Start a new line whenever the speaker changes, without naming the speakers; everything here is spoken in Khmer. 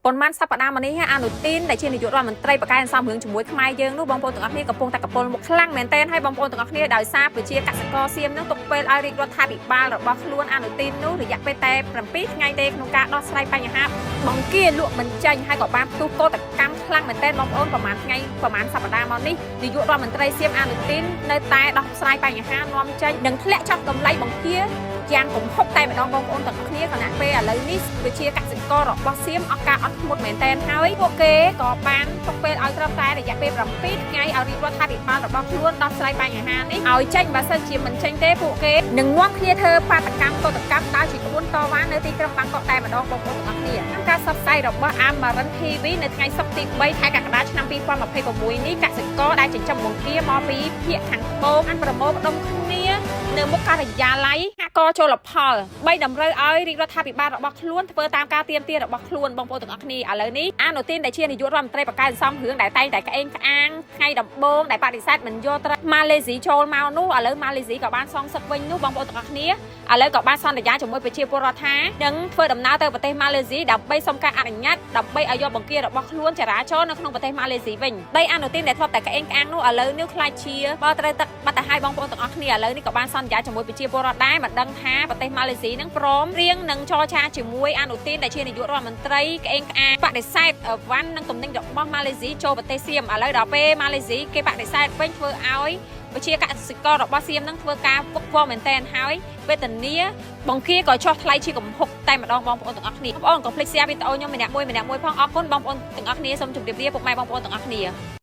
ប៉ុន្មានសប្តាហ៍មកនេះអានុទីនដែលជានាយករដ្ឋមន្ត្រីបកកែសំរឿងជាមួយខ្មែរយើងនោះបងប្អូនទាំងអស់គ្នាកំពុងតែកពល់មុខខ្លាំងមែនទែនហើយបងប្អូនទាំងអស់គ្នាដោយសារប្រជាកសិករសៀមនឹងទុកពេលឲ្យរាជរដ្ឋាភិបាលរបស់ខ្លួនអានុទីននោះរយៈពេលតែ7ថ្ងៃទេក្នុងការដោះស្រាយបញ្ហាបង្គាលក់មិនចាញ់ហើយក៏បានផ្ទុះកោតកម្មខ្លាំងមែនទែនបងប្អូនប្រហែលថ្ងៃប្រហែលសប្តាហ៍មកនេះនាយករដ្ឋមន្ត្រីសៀមអានុទីននៅតែដោះស្រាយបញ្ហានាំចេញនិងធ្លាក់ចុះតម្លៃបង្គាយ៉ាងគំហុកតែម្ដងបងប្អូនទាំងអស់គ្នាខណៈពេលឥឡូវនេះប្រជាកសិកររបស់សៀមអស់ការអត់ធ្មត់មែនទែនហើយពួកគេក៏បានទុកពេលឲ្យត្រឹមតែរយៈពេល7ថ្ងៃឲ្យរាជរដ្ឋាភិបាលរបស់ខ្លួនដោះស្រាយបញ្ហានេះឲ្យចេញបើសិនជាមិនចេញទេពួកគេនឹងនាំគ្នាធ្វើបាតកម្មកោតកម្មដើរជាក្បួនតវ៉ានៅទីក្រុងបាងកកតែម្ដងបងប្អូនទាំងអស់គ្នាក្នុងការផ្សព្វផ្សាយរបស់ Amaran TV នៅថ្ងៃសុក្រទី3ខែកក្កដាឆ្នាំ2026នេះកសិករដែលចិញ្ចឹមបង្គាមកពីភូមិខាងត្បូងបានប្រមូលផ្ដុំគ្នានៅមុខការិយាល័យហាក់កជលផល3តម្រូវឲ្យរាជរដ្ឋាភិបាលរបស់ខ្លួនធ្វើតាមការទាមទាររបស់ខ្លួនបងប្អូនទាំងអស់គ្នាឥឡូវនេះអានុទីនដែលជានាយករដ្ឋមន្ត្រីបកកែសំរឿងដែលតែងតែក្អេងក្អាងថ្ងៃដំបូងដែលបដិសេធមិនយកត្រីម៉ាឡេស៊ីចូលមកនោះឥឡូវម៉ាឡេស៊ីក៏បានសងសឹកវិញនោះបងប្អូនទាំងអស់គ្នាឥឡូវក៏បានសន្យាជាមួយប្រជាពលរដ្ឋថានឹងធ្វើដំណើរទៅប្រទេសម៉ាឡេស៊ីដើម្បីសុំការអនុញ្ញាតដើម្បីឲ្យយកបង្គារបស់ខ្លួនចរាចរនៅក្នុងប្រទេសម៉ាឡេស៊ីវិញដីអានុទីនដែលធ្លាប់តែក្អេងក្អាងនោះឥឡូវនេះខ្លាចជាបើត្រូវទឹកបាត់ទៅឲ្យបងប្អូនទាំងអស់គ្នាឥឡូវនេះក៏បានសន្យាជាមួយប្រជាពលរដ្ឋដែរមិនដឹងថាប្រទេសម៉ាឡេស៊ីនឹងព្រមរៀងនឹងចរចាជាមួយអានុទីនដែលជានាយករដ្ឋមន្ត្រីក្អេងក្អាងបដិសេធវ៉ាន់និងទំនិញរបស់ម៉ាឡេស៊ីចូលប្រទេសសៀមឥឡូវដល់ពេលម៉ាឡេស៊ីគេបដិសេធវិញធ្វើឲ្យប្រជាកសិកររបស់សៀមនឹងធ្វើការពុកវល់មែនតែនហើយវេទនាបង្គាក៏ចុះថ្លៃជាកំហុកតែម្ដងបងប្អូនទាំងអស់គ្នាបងប្អូនកុំភ្លេច share វីដេអូខ្ញុំម្នាក់មួយផងអរគុណបងប្អូនទាំងអស់គ្នាសូមជម្រាបលាពុកម៉ែបងប្អូនទាំងអស់គ្នា